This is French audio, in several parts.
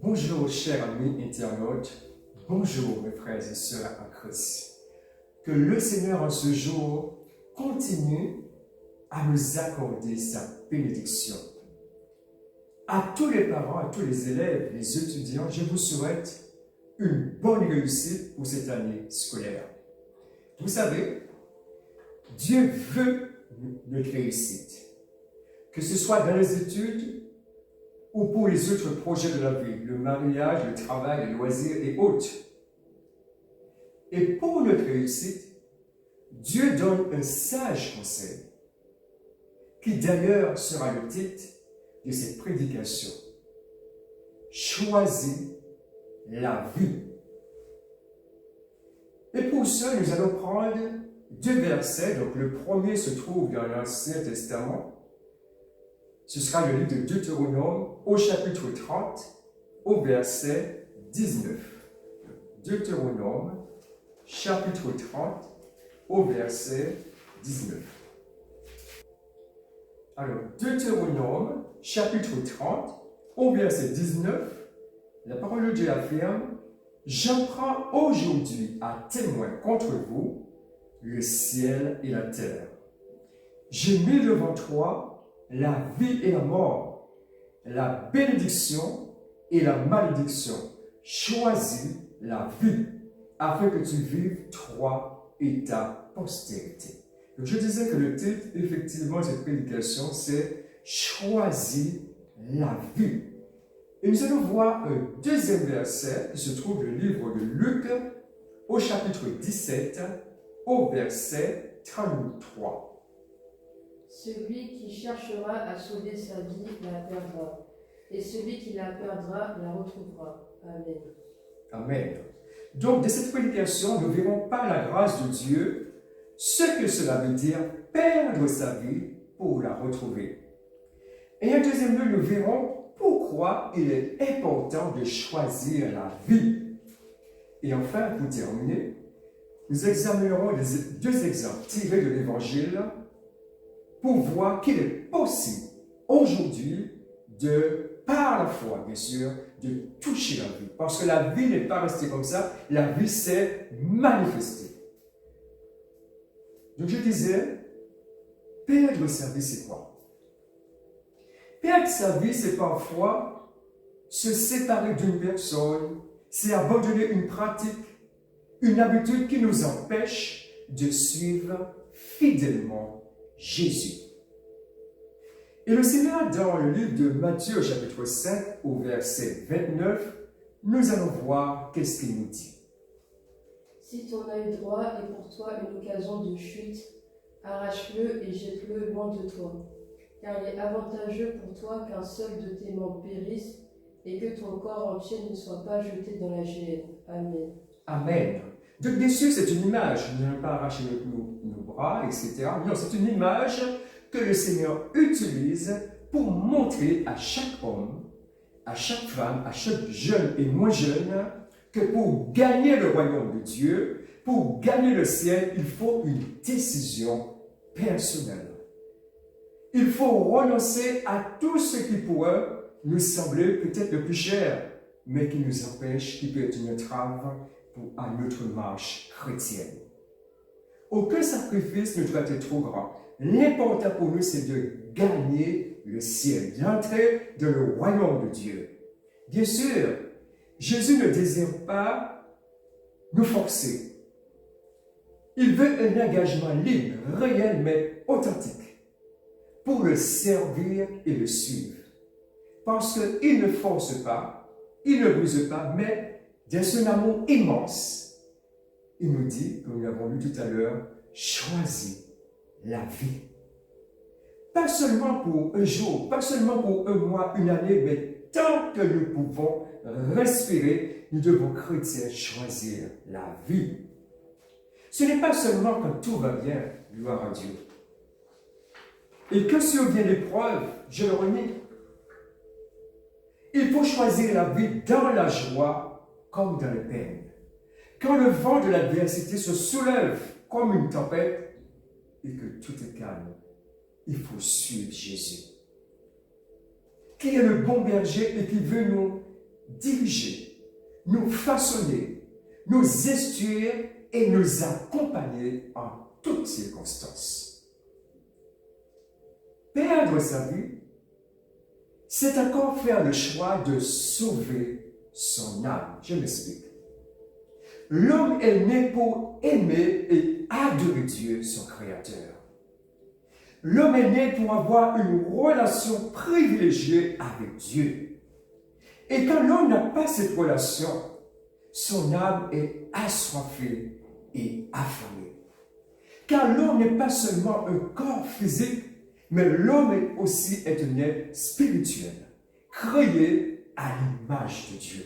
Bonjour chers amis internautes, bonjour mes frères et sœurs en Christ. Que le Seigneur en ce jour continue à nous accorder sa bénédiction. À tous les parents, à tous les élèves, les étudiants, je vous souhaite une bonne réussite pour cette année scolaire. Vous savez, Dieu veut notre réussite. Que ce soit dans les études ou pour les autres projets de la vie, le mariage, le travail, les loisirs et autres. Et pour notre réussite, Dieu donne un sage conseil, qui d'ailleurs sera le titre de cette prédication. Choisis la vie. Et pour ça, nous allons prendre deux versets. Donc le premier se trouve dans l'Ancien Testament. Ce sera le livre de Deutéronome au chapitre 30, au verset 19. Deutéronome, chapitre 30, au verset 19. Alors, Deutéronome, chapitre 30, au verset 19, la parole de Dieu affirme « J'en prends aujourd'hui à témoin contre vous le ciel et la terre. J'ai mis devant toi la vie et la mort, la bénédiction et la malédiction. Choisis la vie, afin que tu vives toi et ta postérité. » Donc je disais que le titre, effectivement, de cette prédication, c'est « Choisis la vie ». Et nous allons voir un deuxième verset qui se trouve dans le livre de Luc, au chapitre 17, au verset 33. Celui qui cherchera à sauver sa vie la perdra, et celui qui la perdra la retrouvera. Amen. Amen. Donc, de cette prédication, nous verrons par la grâce de Dieu ce que cela veut dire perdre sa vie pour la retrouver. Et en deuxième lieu, nous verrons pourquoi il est important de choisir la vie. Et enfin, pour terminer, nous examinerons deux exemples tirés de l'Évangile pour voir qu'il est possible aujourd'hui par la foi, bien sûr, de toucher la vie. Parce que la vie n'est pas restée comme ça, la vie s'est manifestée. Donc je disais, perdre sa vie, c'est quoi? Perdre sa vie, c'est parfois se séparer d'une personne, c'est abandonner une pratique, une habitude qui nous empêche de suivre fidèlement Jésus. Et le Seigneur, dans le livre de Matthieu, chapitre 5, au verset 29, nous allons voir qu'est-ce qu'il nous dit. Si ton œil droit est pour toi une occasion de chute, arrache-le et jette-le loin de toi. Car il est avantageux pour toi qu'un seul de tes membres périsse et que ton corps entier ne soit pas jeté dans la géhenne. Amen. Amen. Donc, bien sûr, c'est une image. Nous n'allons pas arracher nos bras, etc. Non, c'est une image que le Seigneur utilise pour montrer à chaque homme, à chaque femme, à chaque jeune et moins jeune, que pour gagner le royaume de Dieu, pour gagner le ciel, il faut une décision personnelle. Il faut renoncer à tout ce qui pourrait nous sembler peut-être le plus cher, mais qui nous empêche, qui peut être une entrave à notre marche chrétienne. Aucun sacrifice ne doit être trop grand. L'important pour nous, c'est de gagner le ciel, d'entrer dans le royaume de Dieu. Bien sûr, Jésus ne désire pas nous forcer. Il veut un engagement libre, réel, mais authentique, pour le servir et le suivre. Parce qu'il ne force pas, il ne brise pas, mais dans son amour immense, il nous dit, comme nous l'avons lu tout à l'heure, choisis la vie. Pas seulement pour un jour, pas seulement pour un mois, une année, mais tant que nous pouvons respirer, nous devons, chrétiens, choisir la vie. Ce n'est pas seulement quand tout va bien, gloire à Dieu. Et que survient l'épreuve, je le renie. Il faut choisir la vie dans la joie comme dans les peines. Quand le vent de l'adversité se soulève comme une tempête et que tout est calme, il faut suivre Jésus, qui est le bon berger et qui veut nous diriger, nous façonner, nous instruire et nous accompagner en toutes circonstances. Perdre sa vie, c'est encore faire le choix de sauver son âme. Je m'explique. L'homme est né pour aimer et adorer Dieu, son Créateur. L'homme est né pour avoir une relation privilégiée avec Dieu. Et quand l'homme n'a pas cette relation, son âme est assoiffée et affamée. Car l'homme n'est pas seulement un corps physique, mais l'homme est aussi un être spirituel, créé à l'image de Dieu.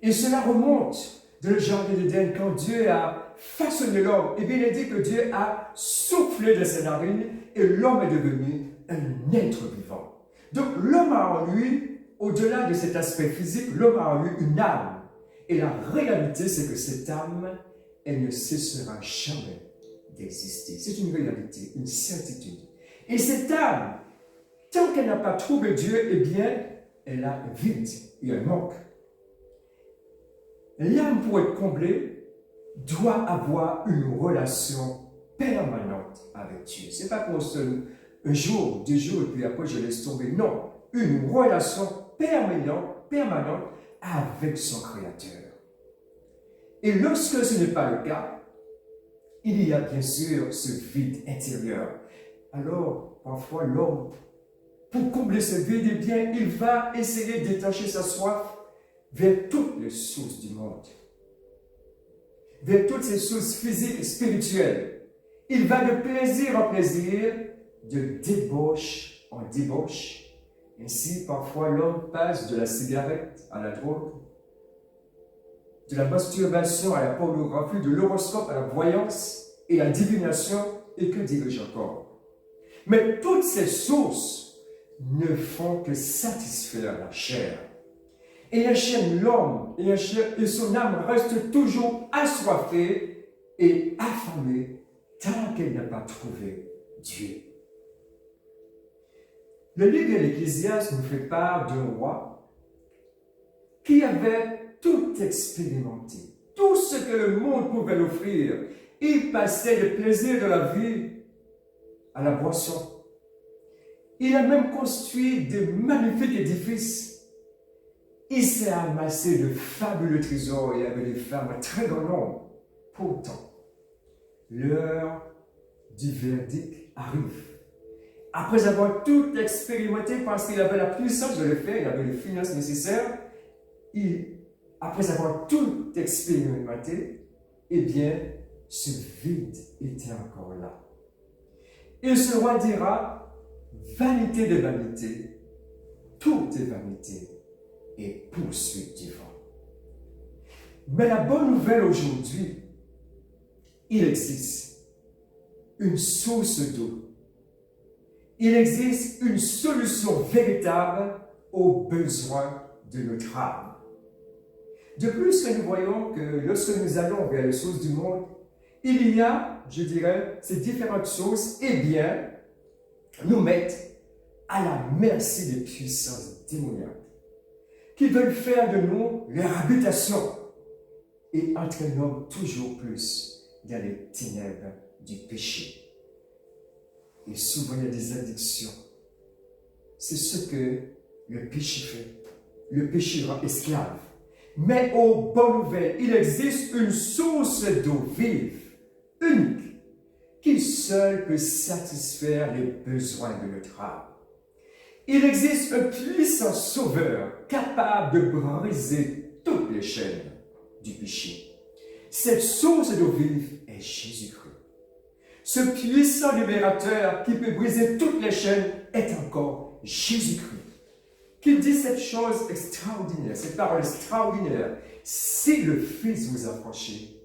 Et cela remonte dans le jardin d'Éden, quand Dieu a façonné l'homme. Et bien il est dit que Dieu a soufflé de ses narines et l'homme est devenu un être vivant. Donc l'homme a en lui, au-delà de cet aspect physique, l'homme a en lui une âme. Et la réalité, c'est que cette âme, elle ne cessera jamais d'exister. C'est une réalité, une certitude. Et cette âme, tant qu'elle n'a pas trouvé Dieu, eh bien, elle a un vide et un manque. L'âme, pour être comblée, doit avoir une relation permanente avec Dieu. Ce n'est pas pour un jour, 2 jours, et puis après je laisse tomber. Non, une relation permanente avec son Créateur. Et lorsque ce n'est pas le cas, il y a bien sûr ce vide intérieur. Alors, parfois, l'homme, pour combler ce vide, eh bien, il va essayer d'étancher sa soif vers toutes les sources du monde, vers toutes ces sources physiques et spirituelles. Il va de plaisir en plaisir, de débauche en débauche. Ainsi, parfois, l'homme passe de la cigarette à la drogue, de la masturbation à la pornographie, de l'horoscope à la voyance et à la divination, et que dirais-je encore? Mais toutes ces sources ne font que satisfaire la chair. Et la chair, l'homme et son âme restent toujours assoiffées et affamées tant qu'elle n'a pas trouvé Dieu. Le livre de l'Ecclésiaste nous fait part d'un roi qui avait tout expérimenté, tout ce que le monde pouvait offrir. Il passait le plaisir de la vie à la boisson. Il a même construit de magnifiques édifices. Il s'est amassé de fabuleux trésors. Il y avait des femmes à très grand nombre. Pourtant, l'heure du verdict arrive. Après avoir tout expérimenté, parce qu'il avait la puissance de le faire, il avait les finances nécessaires, après avoir tout expérimenté, eh bien, ce vide était encore là. Et ce roi dira, vanité de vanité, tout est vanité et poursuite du vent. Mais la bonne nouvelle aujourd'hui, il existe une source d'eau. Il existe une solution véritable aux besoins de notre âme. De plus que nous voyons que lorsque nous allons vers les sources du monde, il y a, je dirais, ces différentes sources, eh bien, nous mettent à la merci des puissances démoniaques qui veulent faire de nous leur habitation et entraînent toujours plus dans les ténèbres du péché. Et souvent, il y a des addictions. C'est ce que le péché fait. Le péché rend esclave. Mais aux bonnes nouvelles, il existe une source d'eau vive, unique, qui seule peut satisfaire les besoins de notre âme. Il existe un puissant sauveur capable de briser toutes les chaînes du péché. Cette source d'eau vive est Jésus-Christ. Ce puissant libérateur qui peut briser toutes les chaînes est encore Jésus-Christ. Qui dit cette chose extraordinaire, cette parole extraordinaire. Si le Fils vous a franchi,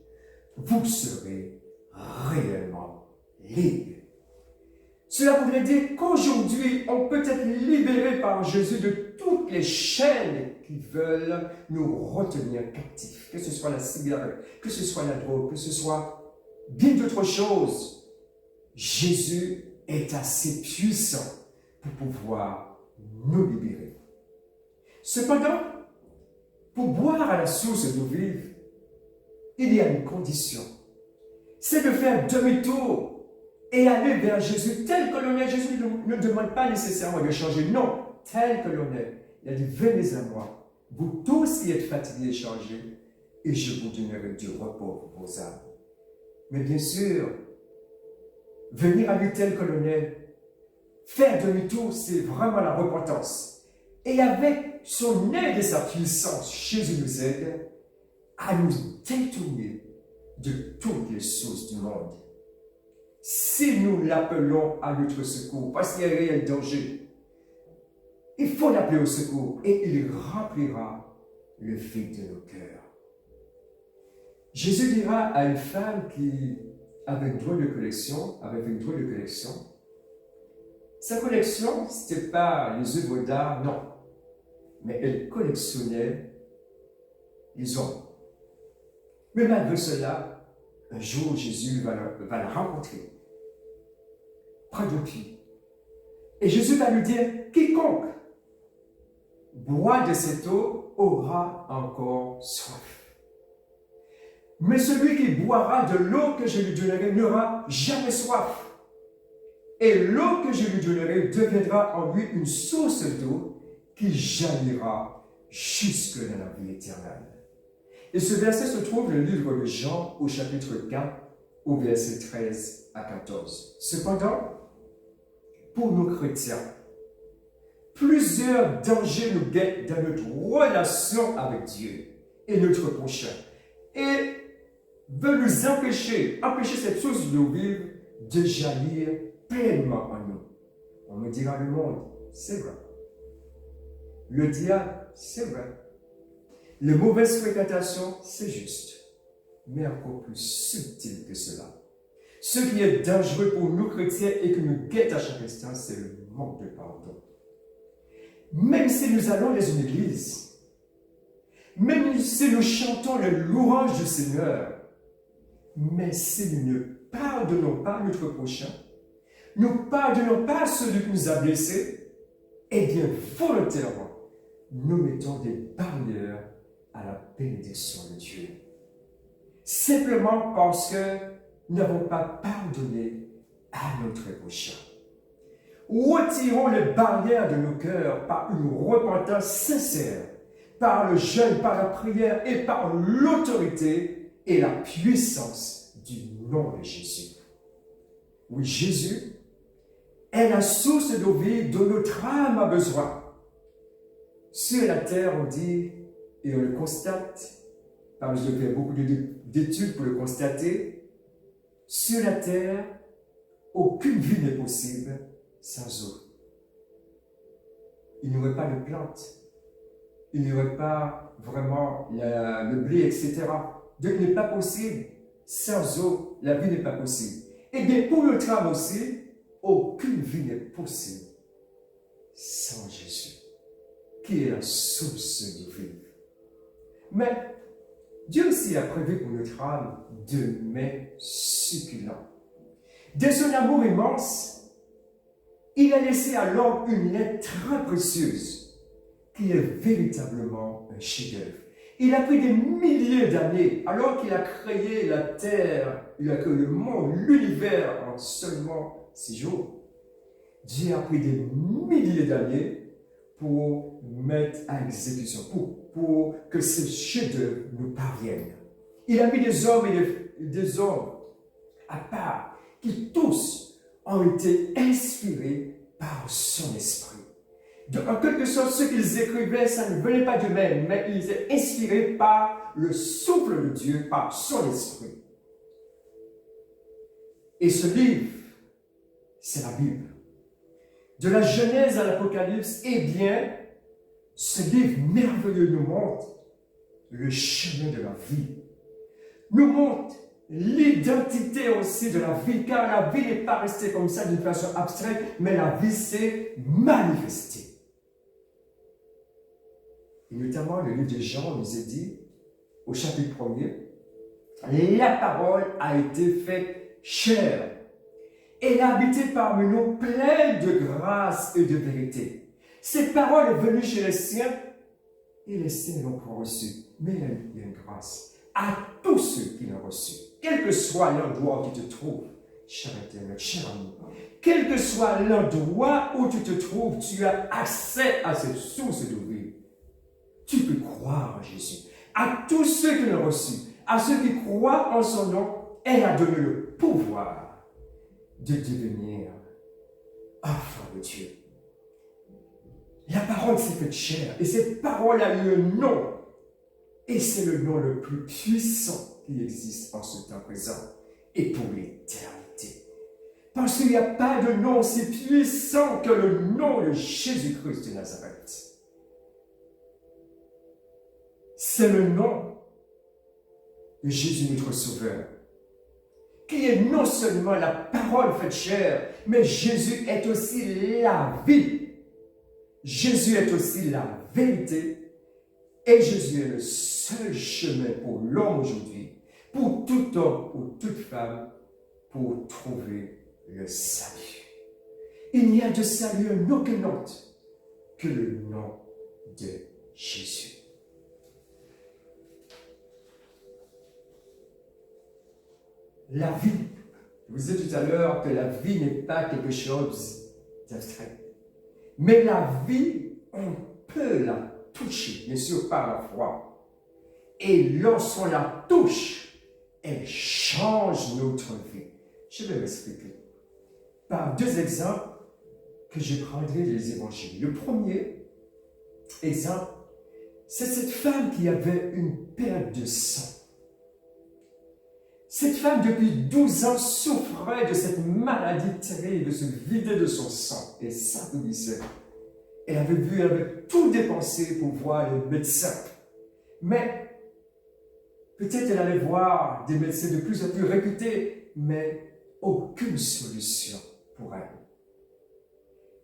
vous serez réellement libre. Cela voudrait dire qu'aujourd'hui, on peut être libéré par Jésus de toutes les chaînes qui veulent nous retenir captifs. Que ce soit la cigarette, que ce soit la drogue, que ce soit bien d'autres choses. Jésus est assez puissant pour pouvoir nous libérer. Cependant, pour boire à la source d'eau vive, il y a une condition. C'est de faire demi-tour et aller vers Jésus tel que l'on est. Jésus ne demande pas nécessairement de changer. Non, tel que l'on est. Il a dit, venez à moi, vous tous qui êtes fatigués et chargés, et je vous donnerai du repos pour vos âmes. Mais bien sûr, venir à lui tel que l'on est, faire demi-tour, c'est vraiment la repentance. Et avec son aide et sa puissance, Jésus nous aide à nous détourner de toutes les choses du monde. Si nous l'appelons à notre secours, parce qu'il y a un réel danger, il faut l'appeler au secours et il remplira le vide de nos cœurs. Jésus dira à une femme qui avait une drôle de collection, sa collection, ce n'était pas les œuvres d'art, non, mais elle collectionnait les hommes. Mais malgré cela, un jour, Jésus va la rencontrer près du puits. Et Jésus va lui dire, quiconque boit de cette eau aura encore soif. Mais celui qui boira de l'eau que je lui donnerai n'aura jamais soif. Et l'eau que je lui donnerai deviendra en lui une source d'eau qui jaillira jusque dans la vie éternelle. Et ce verset se trouve dans le livre de Jean au chapitre 4, au verset 13 à 14. Cependant, pour nous chrétiens, plusieurs dangers nous guettent dans notre relation avec Dieu et notre prochain, et veulent nous empêcher cette source d'eau vive de jaillir pleinement en nous. On me dira le monde, c'est vrai. Le diable, c'est vrai. Les mauvaises fréquentations, c'est juste. Mais encore plus subtil que cela. Ce qui est dangereux pour nous chrétiens et qui nous guette à chaque instant, c'est le manque de pardon. Même si nous allons dans une église, même si nous chantons le louange du Seigneur, mais si nous ne pardonnons pas notre prochain, nous ne pardonnons pas celui qui nous a blessés, eh bien, volontairement, nous mettons des barrières à la bénédiction de Dieu. Simplement parce que nous n'avons pas pardonné à notre prochain. Retirons les barrières de nos cœurs par une repentance sincère, par le jeûne, par la prière et par l'autorité et la puissance du nom de Jésus. Oui, Jésus est la source d'eau vive dont notre âme a besoin. Sur la terre, on dit, et on le constate, parce que je fais beaucoup d'études pour le constater, sur la terre, aucune vie n'est possible sans eau. Il n'y aurait pas de plantes, il n'y aurait pas vraiment le blé, etc. Donc il n'est pas possible, sans eau, la vie n'est pas possible. Et bien pour notre âme aussi, aucune vie n'est possible sans Jésus, qui est la source de vie. Mais Dieu aussi a prévu pour notre âme de mets succulents. De son amour immense, il a laissé à l'homme une lettre très précieuse, qui est véritablement un chef-d'œuvre. Il a pris des milliers d'années, alors qu'il a créé la terre, il a créé le monde, l'univers en seulement 6 jours. Dieu a pris des milliers d'années pour mettre à exécution, pour que ce chef-d'œuvre nous parvienne. Il a mis des hommes et des hommes à part, qui tous ont été inspirés par son esprit. Donc, en quelque sorte, ce qu'ils écrivaient, ça ne venait pas d'eux-mêmes, mais ils étaient inspirés par le souffle de Dieu, par son esprit. Et ce livre, c'est la Bible. De la Genèse à l'Apocalypse, eh bien, ce livre merveilleux nous montre le chemin de la vie. Nous montre l'identité aussi de la vie, car la vie n'est pas restée comme ça d'une façon abstraite, mais la vie s'est manifestée. Et notamment, le livre de Jean nous est dit, au chapitre 1er, la parole a été faite chair. Elle a habité parmi nous pleine de grâce et de vérité. Cette parole est venue chez les siens Et les saints l'ont pas reçu. Mais il y a une grâce à tous ceux qui l'ont reçu. Quel que soit l'endroit où tu te trouves, cher internet, cher ami, quel que soit l'endroit où tu te trouves, tu as accès à cette source de vie. Tu peux croire en Jésus. À tous ceux qui l'ont reçu, à ceux qui croient en son nom, elle a donné le pouvoir de devenir enfant de Dieu. La parole s'est faite chair, et cette parole a eu un nom. Et c'est le nom le plus puissant qui existe en ce temps présent et pour l'éternité. Parce qu'il n'y a pas de nom aussi puissant que le nom de Jésus-Christ de Nazareth. C'est le nom de Jésus notre Sauveur, qui est non seulement la parole faite chair, mais Jésus est aussi la vie. Jésus est aussi la vérité. Et Jésus est le seul chemin pour l'homme aujourd'hui, pour tout homme, pour toute femme, pour trouver le salut. Il n'y a de salut en aucun autre que le nom de Jésus. La vie. Je vous ai dit tout à l'heure que la vie n'est pas quelque chose d'abstrait. Mais la vie, on peut la toucher, bien sûr par la foi. Et lorsqu'on la touche, elle change notre vie. Je vais m'expliquer par deux exemples que je prendrai des évangiles. Le premier exemple, c'est cette femme qui avait une perte de sang. Cette femme, depuis 12 ans, souffrait de cette maladie terrible, de se vider de son sang. Et ça vous disait. Elle avait tout dépensé pour voir les médecins. Mais peut-être elle allait voir des médecins de plus en plus réputés, mais aucune solution pour elle.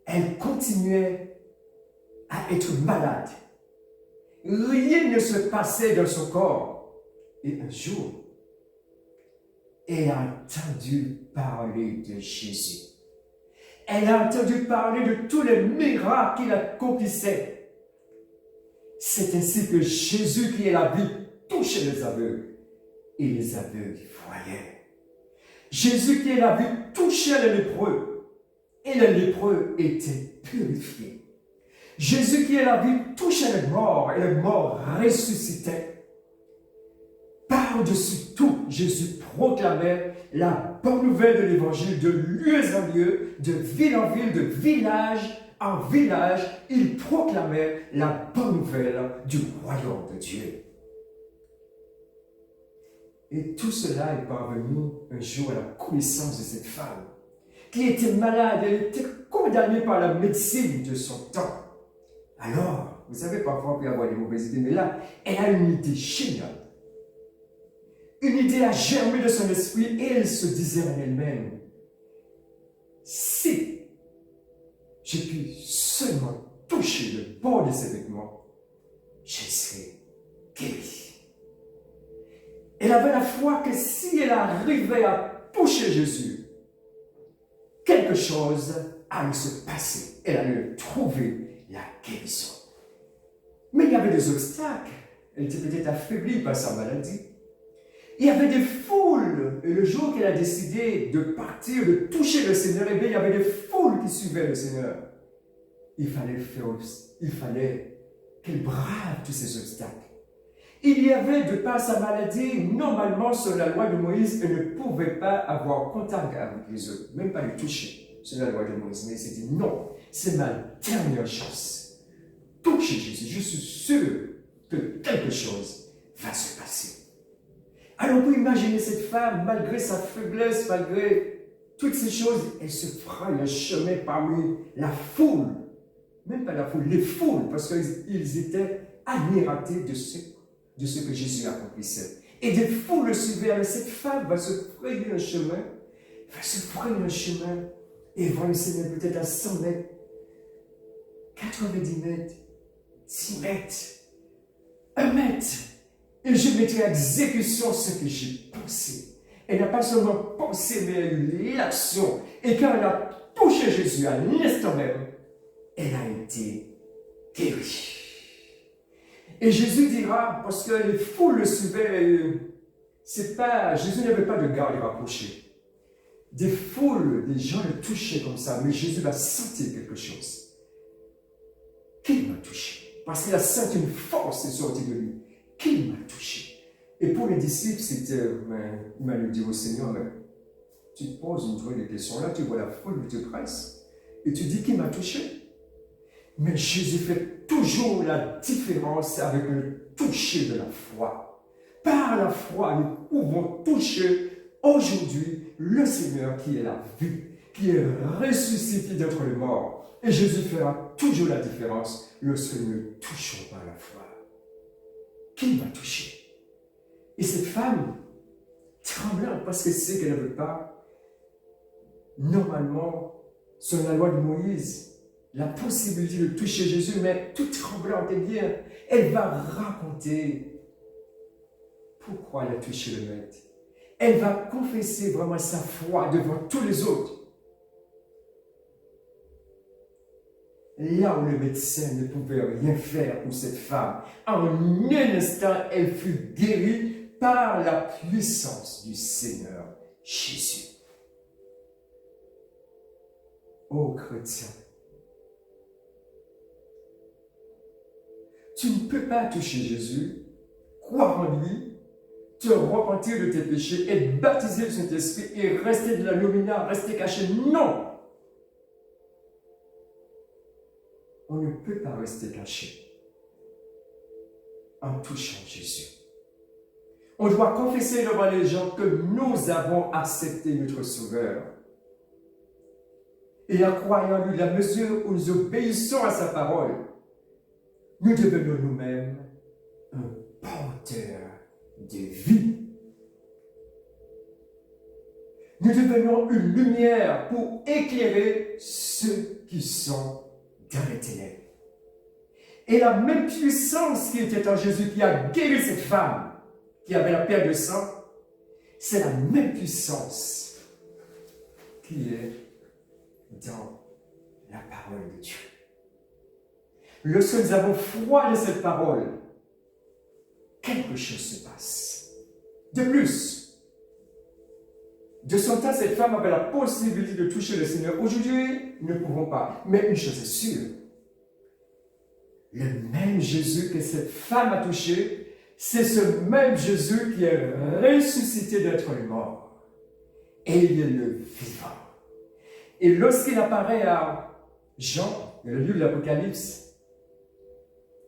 Elle continuait à être malade. Rien ne se passait dans son corps. Et un jour, elle a entendu parler de Jésus. Elle a entendu parler de tous les miracles qu'il accomplissait. C'est ainsi que Jésus, qui est la vie, touchait les aveugles. Et les aveugles voyaient. Jésus, qui est la vie, touchait les lépreux. Et les lépreux étaient purifiés. Jésus, qui est la vie, touchait les morts. Et les morts ressuscitaient. Par-dessus tout, Jésus proclamait la bonne nouvelle de l'Évangile de lieu en lieu, de ville en ville, de village en village. Il proclamait la bonne nouvelle du royaume de Dieu. Et tout cela est parvenu un jour à la connaissance de cette femme, qui était malade, elle était condamnée par la médecine de son temps. Alors, vous savez, parfois on peut avoir des mauvaises idées, mais là, elle a une idée géniale. Une idée a germé de son esprit et elle se disait en elle-même, si je puis seulement toucher le bord de ses vêtements, je serai guérie. Elle avait la foi que si elle arrivait à toucher Jésus, quelque chose allait se passer. Elle allait trouver la guérison. Mais il y avait des obstacles. Elle était peut-être affaiblie par sa maladie. Il y avait des foules, et le jour qu'elle a décidé de partir, de toucher le Seigneur, eh bien, il y avait des foules qui suivaient le Seigneur. Il fallait qu'elle brave tous ces obstacles. Il y avait, de par sa maladie, normalement, sur la loi de Moïse, elle ne pouvait pas avoir contact avec les autres, même pas les toucher, sur la loi de Moïse. Mais il s'est dit, non, c'est ma dernière chance. Toucher Jésus, je suis sûr que quelque chose va se passer. Alors, on peut imaginer cette femme, malgré sa faiblesse, malgré toutes ces choses, elle se fraye un chemin parmi la foule. Même pas la foule, les foules, parce qu'ils étaient admiratifs de ce que Jésus accomplissait. Et des foules le suivaient. Alors, cette femme va se frayer un chemin, et voir le Seigneur peut-être à 100 mètres, 90 mètres, 10 mètres, 1 mètre. Et je mettrai à exécution ce que j'ai pensé. Elle n'a pas seulement pensé, mais elle a eu l'action. Et quand elle a touché Jésus à l'instant même, elle a été guérie. Et Jésus dira, parce que les foules le suivaient, Jésus n'avait pas de garde rapproché. Des foules, des gens le touchaient comme ça, mais Jésus va sentir quelque chose. Qui m'a touché? Parce qu'il a senti une force sortie de lui. Qui m'a touché? Et pour les disciples, c'était, il m'a dit au Seigneur, mais tu te poses une drôle de question là, tu vois la foule qui te presse, et tu dis qui m'a touché? Mais Jésus fait toujours la différence avec le toucher de la foi. Par la foi, nous pouvons toucher aujourd'hui le Seigneur qui est la vie, qui est ressuscité d'entre les morts. Et Jésus fera toujours la différence lorsque nous touchons par la foi. Qui m'a touché? Et cette femme, tremblante parce qu'elle sait qu'elle ne veut pas, normalement, selon la loi de Moïse, la possibilité de toucher Jésus, mais tout tremblante, eh bien, elle va raconter pourquoi elle a touché le maître. Elle va confesser vraiment sa foi devant tous les autres. Là où le médecin ne pouvait rien faire pour cette femme, en un instant, elle fut guérie par la puissance du Seigneur Jésus. Ô chrétien, tu ne peux pas toucher Jésus, croire en lui, te repentir de tes péchés, être baptisé de Saint-Esprit et rester de la lumina, rester caché. Non! On ne peut pas rester caché en touchant Jésus. On doit confesser devant les gens que nous avons accepté notre Sauveur. Et en croyant en lui, la mesure où nous obéissons à sa parole, nous devenons nous-mêmes un porteur de vie. Nous devenons une lumière pour éclairer ceux qui sont dans les ténèbres. Et la même puissance qui était en Jésus, qui a guéri cette femme, qui avait la perte de sang, c'est la même puissance qui est dans la parole de Dieu. Lorsque nous avons foi de cette parole, quelque chose se passe. De plus, de son temps, cette femme avait la possibilité de toucher le Seigneur. Aujourd'hui, nous ne pouvons pas. Mais une chose est sûre, le même Jésus que cette femme a touché, c'est ce même Jésus qui est ressuscité d'entre les morts. Et il est le vivant. Et lorsqu'il apparaît à Jean, dans le livre de l'Apocalypse,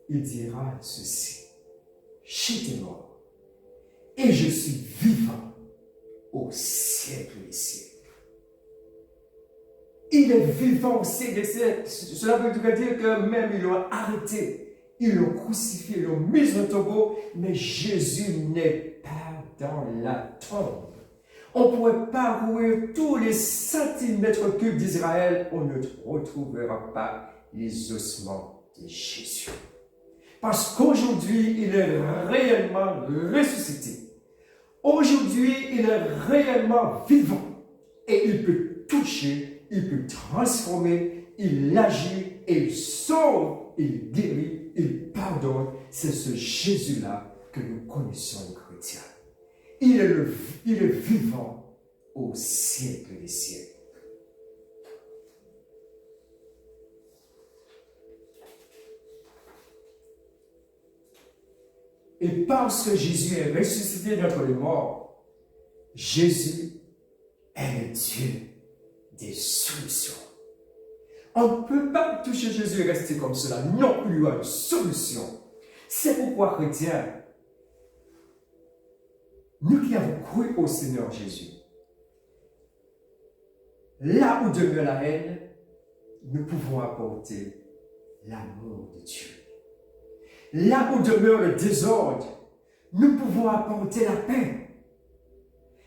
il dira ceci: j'étais mort et je suis vivant au siècle des siècles. Il est vivant au siècle des siècles. Cela veut dire que même ils l'ont arrêté, ils l'ont crucifié, ils l'ont mis dans le tombeau, mais Jésus n'est pas dans la tombe. On pourrait parcourir tous les centimètres cubes d'Israël, on ne retrouvera pas les ossements de Jésus. Parce qu'aujourd'hui, il est réellement ressuscité. Aujourd'hui, il est réellement vivant. Et il peut toucher, il peut transformer, il agit, il sauve, il guérit, il pardonne. C'est ce Jésus-là que nous connaissons les chrétiens. Il est vivant au siècle des siècles. Et parce que Jésus est ressuscité d'entre les morts, Jésus est le Dieu des solutions. On ne peut pas toucher Jésus et rester comme cela. Non, il y a une solution. C'est pourquoi, chrétiens, nous qui avons cru au Seigneur Jésus, là où demeure la haine, nous pouvons apporter l'amour de Dieu. Là où demeure le désordre, nous pouvons apporter la paix.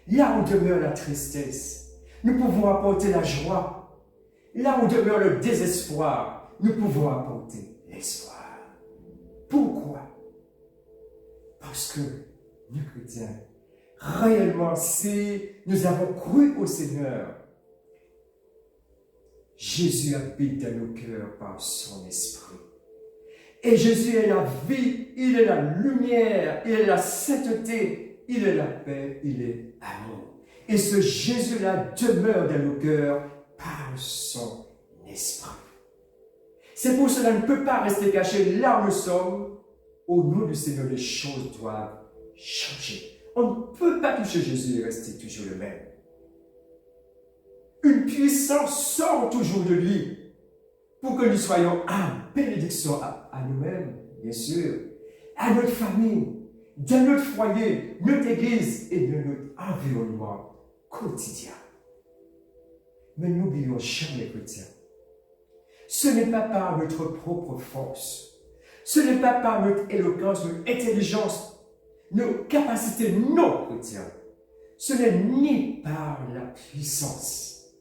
Là où demeure la tristesse, nous pouvons apporter la joie. Là où demeure le désespoir, nous pouvons apporter l'espoir. Pourquoi? Parce que nous, chrétiens, réellement, si nous avons cru au Seigneur, Jésus habite dans nos cœurs par son esprit. Et Jésus est la vie, il est la lumière, il est la sainteté, il est la paix, il est amour. Et ce Jésus-là demeure dans nos cœurs par son esprit. C'est pour cela qu'on ne peut pas rester caché là où nous sommes. Au nom du Seigneur, les choses doivent changer. On ne peut pas toucher Jésus et rester toujours le même. Une puissance sort toujours de lui pour que nous soyons en bénédiction à nous-mêmes, bien sûr, à notre famille, dans notre foyer, notre église et dans notre environnement quotidien. Mais n'oublions jamais, chrétiens, ce n'est pas par notre propre force, ce n'est pas par notre éloquence, notre intelligence, nos capacités, non, chrétiens. Ce n'est ni par la puissance,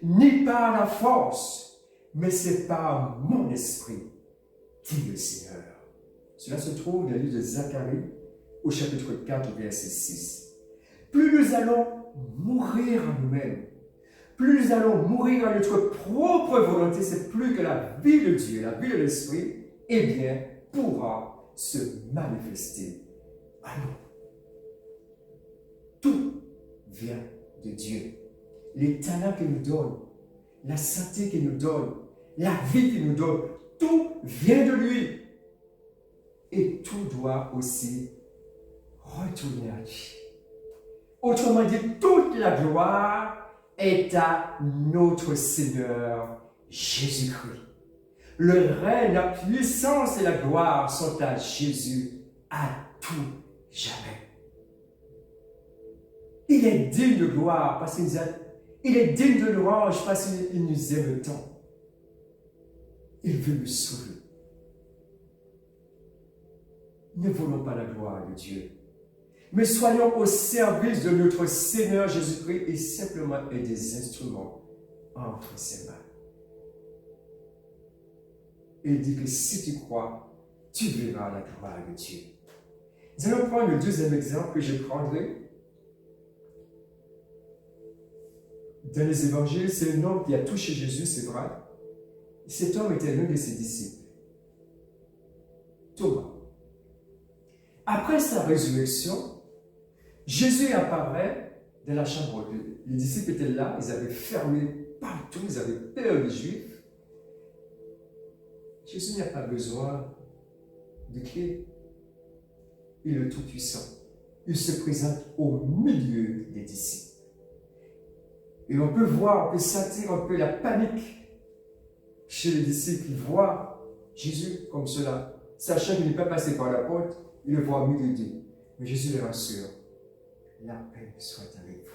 ni par la force, mais c'est par mon esprit, dit le Seigneur. Cela se trouve dans le livre de Zacharie, au chapitre 4, verset 6. Plus nous allons mourir en nous-mêmes, plus nous allons mourir à notre propre volonté, c'est plus que la vie de Dieu, la vie de l'Esprit, eh bien, pourra se manifester à nous. Tout vient de Dieu. Les talents qu'il nous donne, la santé qu'il nous donne, la vie qu'il nous donne, tout vient de lui. Et tout doit aussi retourner à lui. Autrement dit, toute la gloire est à notre Seigneur Jésus-Christ. Le règne, la puissance et la gloire sont à Jésus à tout jamais. Il est digne de gloire parce qu'il nous a... Il est digne de louange parce qu'il nous aime tant. Il veut nous sauver. Ne voulons pas la gloire de Dieu, mais soyons au service de notre Seigneur Jésus-Christ et simplement être des instruments entre ses mains. Et il dit que si tu crois, tu verras la gloire de Dieu. Nous allons prendre le deuxième exemple que je prendrai. Dans les évangiles, c'est un homme qui a touché Jésus, c'est vrai. Cet homme était l'un de ses disciples, Thomas. Après sa résurrection, Jésus apparaît dans la chambre. Les disciples étaient là, ils avaient fermé partout, ils avaient peur des Juifs. Jésus n'a pas besoin de clé. Il est le Tout-Puissant. Il se présente au milieu des disciples. Et on peut voir, on peut sentir un peu la panique chez les disciples qui voient Jésus comme cela, sachant qu'il n'est pas passé par la porte, il le voit au milieu d'eux. Mais Jésus les rassure. La paix soit avec vous.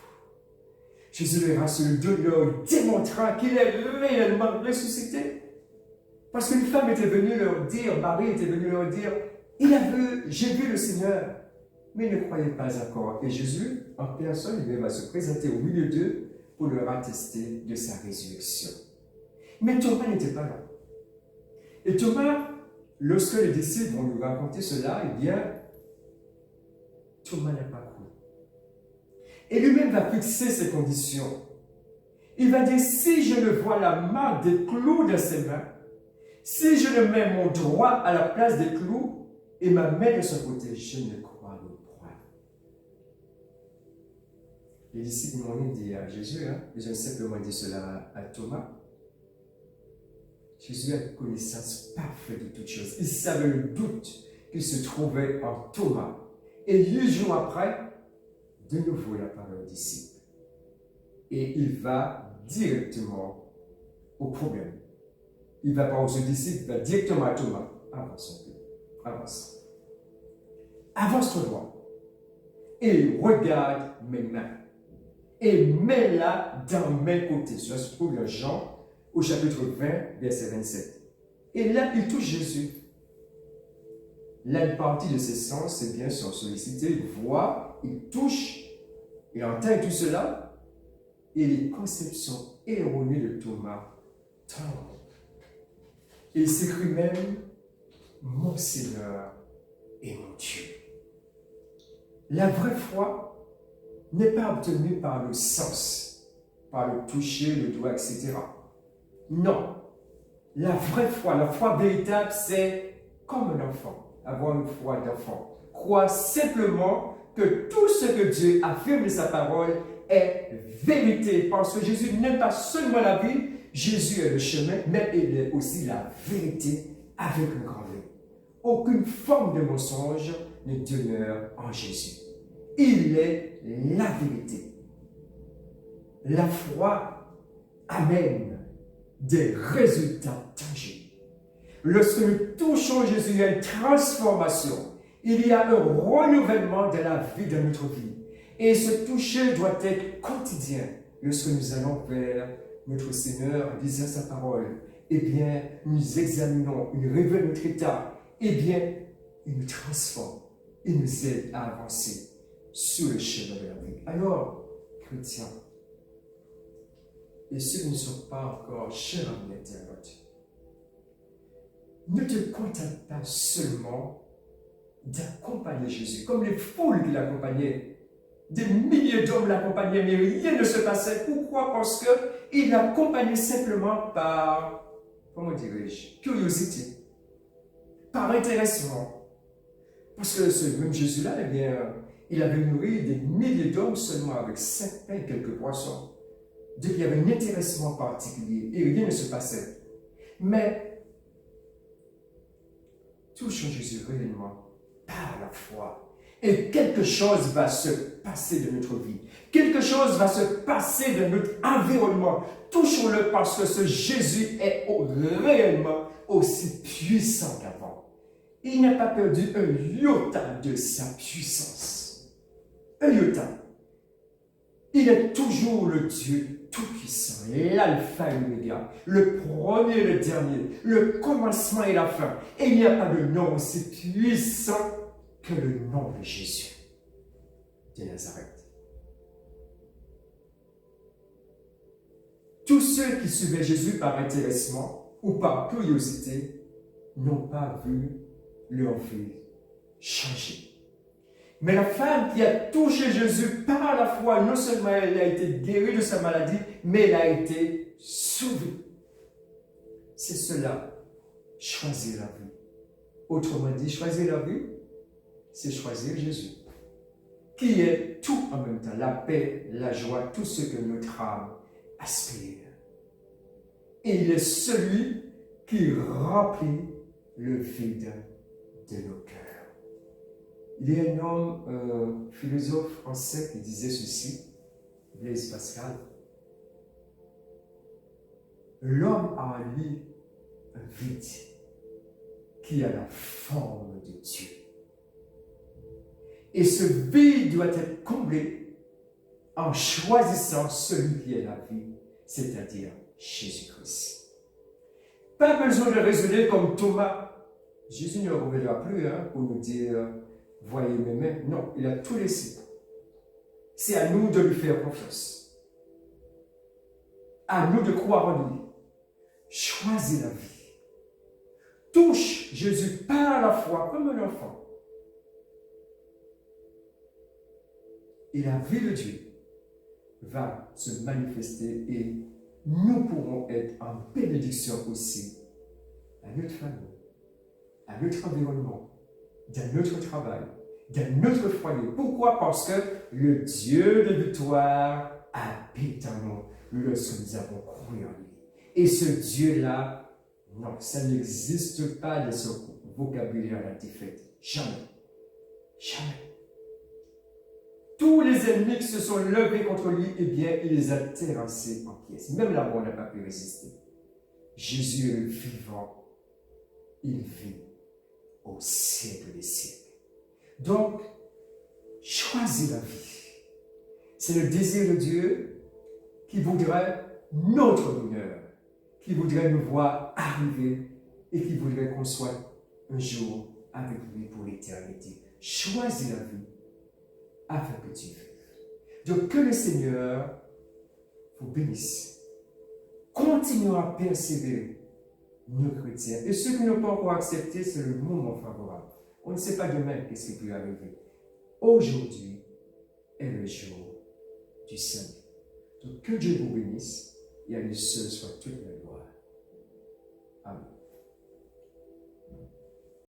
Jésus les rassure de leur démontrant qu'il est réellement ressuscité. Parce qu'une femme était venue leur dire, Marie était venue leur dire, j'ai vu le Seigneur. Mais ils ne croyaient pas encore. Et Jésus, en personne, il va se présenter au milieu d'eux pour leur attester de sa résurrection. Mais Thomas n'était pas là. Et Thomas, lorsque les disciples vont lui raconter cela, eh bien, Thomas n'a pas cru. Et lui-même va fixer ses conditions. Il va dire, si je ne vois la marque des clous dans ses mains, si je ne mets mon doigt à la place des clous et ma main de son côté, je ne crois point. Les disciples m'ont dit à Jésus, ils ont simplement dit cela à Thomas. Jésus a une connaissance parfaite de toutes choses. Il savait le doute qui se trouvait en Thomas. Et 8 jours après, de nouveau, il apparaît aux disciples. Et il va directement au problème. Il va pas aux disciples, il va directement à Thomas. Avance un peu. Avance. Avance ton doigt. Et regarde mes mains. Et mets-la dans mes côtés. Cela se trouve dans Jean, au chapitre 20, verset 27. Et là, il touche Jésus. Là, une partie de ses sens, ses biens sont sollicités. Il voit, il touche, il entend tout cela. Et les conceptions erronées de Thomas tombent. Il s'écrit même, mon Seigneur et mon Dieu. La vraie foi n'est pas obtenue par le sens, par le toucher, le doigt, etc. Non. La vraie foi, la foi véritable, c'est comme un enfant, avoir une foi d'enfant. Crois simplement que tout ce que Dieu affirme de sa parole est vérité, parce que Jésus n'est pas seulement la vie, Jésus est le chemin, mais il est aussi la vérité avec un grand V. Aucune forme de mensonge ne demeure en Jésus. Il est la vérité. La foi amène des résultats tangibles. Lorsque nous touchons Jésus, il y a une transformation. Il y a un renouvellement de la vie de notre vie. Et ce toucher doit être quotidien lorsque nous allons vers notre Seigneur en disant sa parole. Eh bien, nous examinons, il révèle notre état. Eh bien, il nous transforme. Il nous aide à avancer sur le chemin de la vie. Alors, chrétiens, et ceux qui ne sont pas encore chers amis internautes, ne te contente pas seulement d'accompagner Jésus, comme les foules qui l'accompagnaient. Des milliers d'hommes l'accompagnaient, mais rien ne se passait. Pourquoi? Parce qu'il l'accompagnait simplement par, comment dirais-je, curiosité, par intéressement. Parce que ce même Jésus-là, eh bien, il avait nourri des milliers d'hommes seulement avec 5 pains et quelques poissons. Donc il y avait un intéressement particulier et rien ne se passait. Mais touchons Jésus réellement par la foi. Et quelque chose va se passer de notre vie. Quelque chose va se passer de notre environnement. Touchons-le parce que ce Jésus est réellement aussi puissant qu'avant. Il n'a pas perdu un iota de sa puissance. Un iota. Il est toujours le Dieu tout-puissant, l'alpha et l'oméga, le premier et le dernier, le commencement et la fin. Et il n'y a pas de nom aussi puissant que le nom de Jésus de Nazareth. Tous ceux qui suivaient Jésus par intéressement ou par curiosité n'ont pas vu leur vie changer. Mais la femme qui a touché Jésus par la foi, non seulement elle a été guérie de sa maladie, mais elle a été sauvée. C'est cela, choisir la vie. Autrement dit, choisir la vie, c'est choisir Jésus, qui est tout en même temps, la paix, la joie, tout ce que notre âme aspire. Et il est celui qui remplit le vide de nos cœurs. Il y a un homme, philosophe français, qui disait ceci, Blaise Pascal. L'homme a en lui un vide qui a la forme de Dieu. Et ce vide doit être comblé en choisissant celui qui est la vie, c'est-à-dire Jésus-Christ. Pas besoin de raisonner comme Thomas. Jésus ne reviendra plus pour nous dire « Voyez mes mains ». Non, il a tout laissé. C'est à nous de lui faire confiance. À nous de croire en lui. Choisis la vie. Touche Jésus par la foi comme un enfant. Et la vie de Dieu va se manifester et nous pourrons être en bénédiction aussi à notre famille, à notre environnement, dans notre travail, dans notre foyer. Pourquoi? Parce que le Dieu de victoire habite en nous lorsque nous avons cru en lui. Et ce Dieu-là, non, ça n'existe pas dans son vocabulaire la défaite. Jamais. Jamais. Tous les ennemis qui se sont levés contre lui, eh bien, il les a terrassés en pièces. Même la mort n'a pas pu résister. Jésus est le vivant. Il vit au siècle des siècles. Donc, choisis la vie. C'est le désir de Dieu qui voudrait notre bonheur, qui voudrait nous voir arriver et qui voudrait qu'on soit un jour avec lui pour l'éternité. Choisis la vie afin que tu vives. Donc, que le Seigneur vous bénisse. Continuez à persévérer, nos chrétiens. Et ceux qui n'ont pas encore accepté, c'est le moment favorable. On ne sait pas demain qu'est-ce qui peut arriver. Aujourd'hui est le jour du salut. Donc, que Dieu vous bénisse et à lui seul soit toute la gloire. Amen.